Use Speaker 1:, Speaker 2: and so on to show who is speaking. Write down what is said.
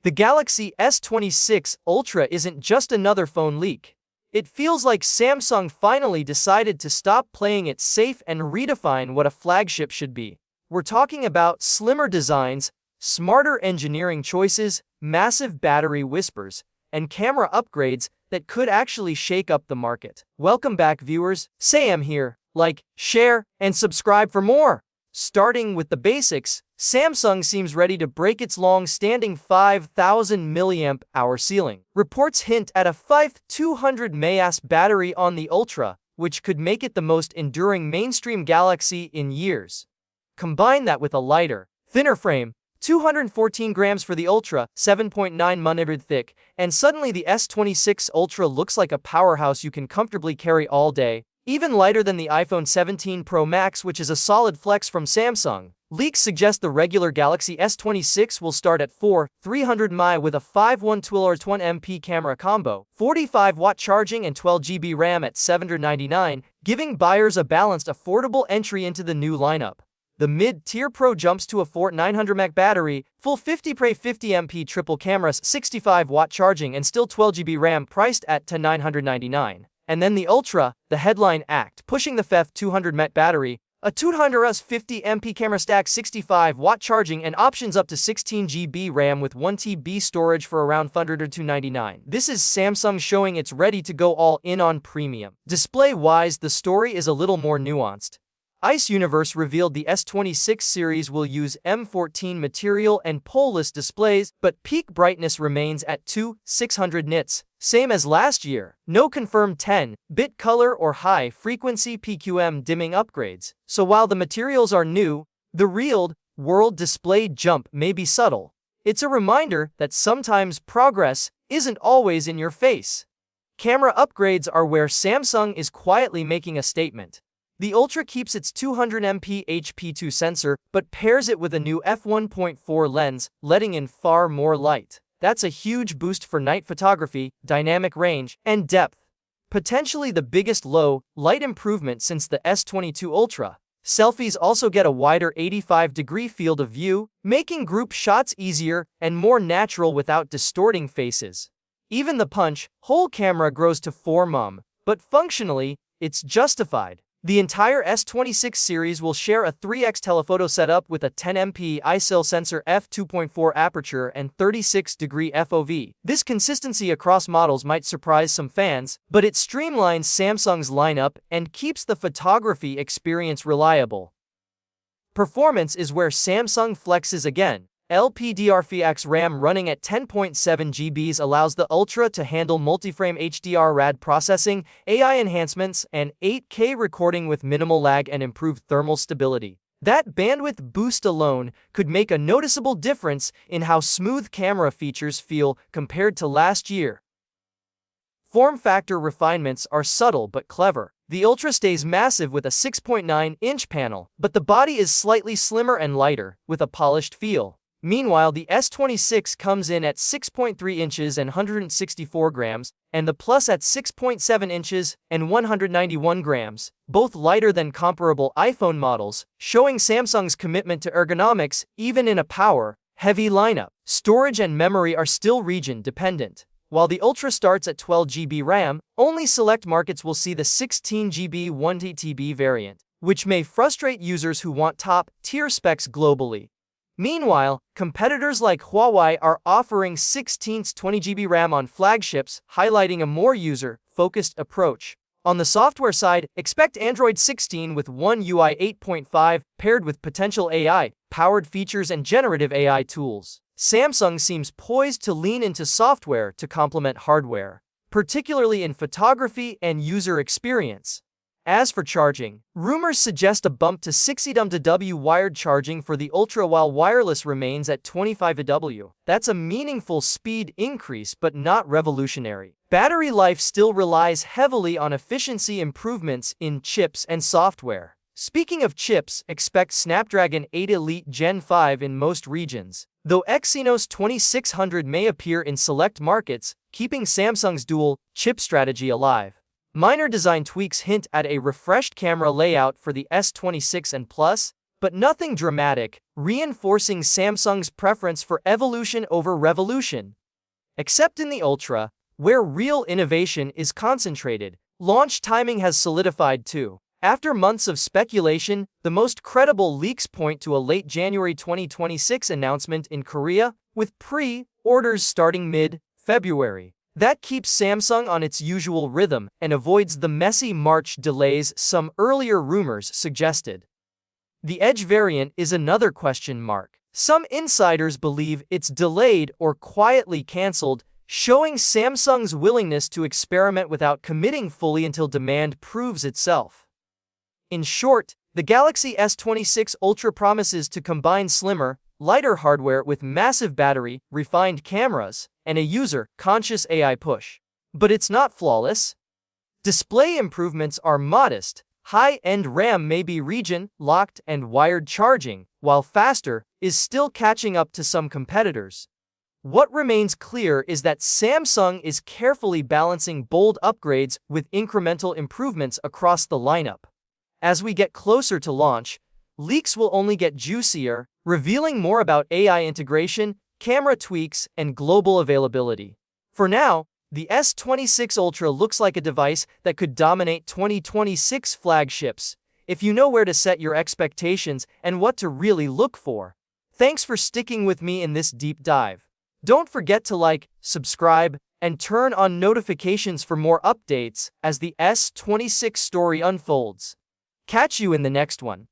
Speaker 1: The Galaxy S26 Ultra isn't just another phone leak. It feels like Samsung finally decided to stop playing it safe and redefine what a flagship should be. We're talking about slimmer designs, smarter engineering choices, massive battery whispers, and camera upgrades that could actually shake up the market. Welcome back, viewers. Sam here. Like, share, and subscribe for more. Starting with the basics, Samsung seems ready to break its long-standing 5,000 mAh ceiling. Reports hint at a 5200 mAh battery on the Ultra, which could make it the most enduring mainstream Galaxy in years. Combine that with a lighter, thinner frame, 214 grams for the Ultra, 7.9 mm thick, and suddenly the S26 Ultra looks like a powerhouse you can comfortably carry all day. Even lighter than the iPhone 17 Pro Max, which is a solid flex from Samsung. Leaks suggest the regular Galaxy S26 will start at 300 mAh with a 5112 camera combo, 45-watt charging and 12GB RAM at $799, giving buyers a balanced, affordable entry into the new lineup. The mid-tier Pro jumps to a 900 mAh battery, full 50 triple cameras, 65-watt charging, and still 12GB RAM, priced at $999. And then the Ultra, the headline act, pushing the 200 mAh battery, a 250 MP camera stack, 65-watt charging, and options up to 16GB RAM with 1TB storage for around $299. This is Samsung showing it's ready to go all in on premium. Display-wise, the story is a little more nuanced. Ice Universe revealed the S26 series will use M14 material and pole-less displays, but peak brightness remains at 600 nits, same as last year. No confirmed 10-bit color or high-frequency PQM dimming upgrades. So while the materials are new, the real-world display jump may be subtle. It's a reminder that sometimes progress isn't always in your face. Camera upgrades are where Samsung is quietly making a statement. The Ultra keeps its 200MP HP2 sensor, but pairs it with a new f1.4 lens, letting in far more light. That's a huge boost for night photography, dynamic range, and depth. Potentially the biggest low-light improvement since the S22 Ultra. Selfies also get a wider 85-degree field of view, making group shots easier and more natural without distorting faces. Even the punch-hole camera grows to 4 mm, but functionally, it's justified. The entire S26 series will share a 3x telephoto setup with a 10MP ISIL sensor, f2.4 aperture, and 36-degree FOV. This consistency across models might surprise some fans, but it streamlines Samsung's lineup and keeps the photography experience reliable. Performance is where Samsung flexes again. LPDDR4X RAM running at 10.7 GB allows the Ultra to handle multi-frame HDR RAD processing, AI enhancements, and 8K recording with minimal lag and improved thermal stability. That bandwidth boost alone could make a noticeable difference in how smooth camera features feel compared to last year. Form factor refinements are subtle but clever. The Ultra stays massive with a 6.9-inch panel, but the body is slightly slimmer and lighter, with a polished feel. Meanwhile, the S26 comes in at 6.3 inches and 164 grams, and the Plus at 6.7 inches and 191 grams, both lighter than comparable iPhone models, showing Samsung's commitment to ergonomics even in a power-heavy lineup. Storage and memory are still region-dependent. While the Ultra starts at 12GB RAM, only select markets will see the 16GB 1TB variant, which may frustrate users who want top-tier specs globally. Meanwhile, competitors like Huawei are offering 20GB RAM on flagships, highlighting a more user-focused approach. On the software side, expect Android 16 with One UI 8.5 paired with potential AI-powered features and generative AI tools. Samsung seems poised to lean into software to complement hardware, particularly in photography and user experience. As for charging, rumors suggest a bump to 60W wired charging for the Ultra while wireless remains at 25W. That's a meaningful speed increase but not revolutionary. Battery life still relies heavily on efficiency improvements in chips and software. Speaking of chips, expect Snapdragon 8 Elite Gen 5 in most regions, though Exynos 2600 may appear in select markets, keeping Samsung's dual-chip strategy alive. Minor design tweaks hint at a refreshed camera layout for the S26 and Plus, But nothing dramatic, reinforcing Samsung's preference for evolution over revolution. Except in the Ultra, where real innovation is concentrated, launch timing has solidified too. After months of speculation, the most credible leaks point to a late January 2026 announcement in Korea, with pre-orders starting mid-February. That keeps Samsung on its usual rhythm and avoids the messy March delays some earlier rumors suggested. The Edge variant is another question mark. Some insiders believe it's delayed or quietly cancelled, showing Samsung's willingness to experiment without committing fully until demand proves itself. In short, the Galaxy S26 Ultra promises to combine slimmer, lighter hardware with massive battery, refined cameras, and a user-conscious AI push. But it's not flawless. Display improvements are modest. High-end RAM may be region-locked and wired charging, while faster is still catching up to some competitors. What remains clear is that Samsung is carefully balancing bold upgrades with incremental improvements across the lineup. As we get closer to launch, leaks will only get juicier, revealing more about AI integration, camera tweaks, and global availability. For now, the S26 Ultra looks like a device that could dominate 2026 flagships, if you know where to set your expectations and what to really look for. Thanks for sticking with me in this deep dive. Don't forget to like, subscribe, and turn on notifications for more updates as the S26 story unfolds. Catch you in the next one.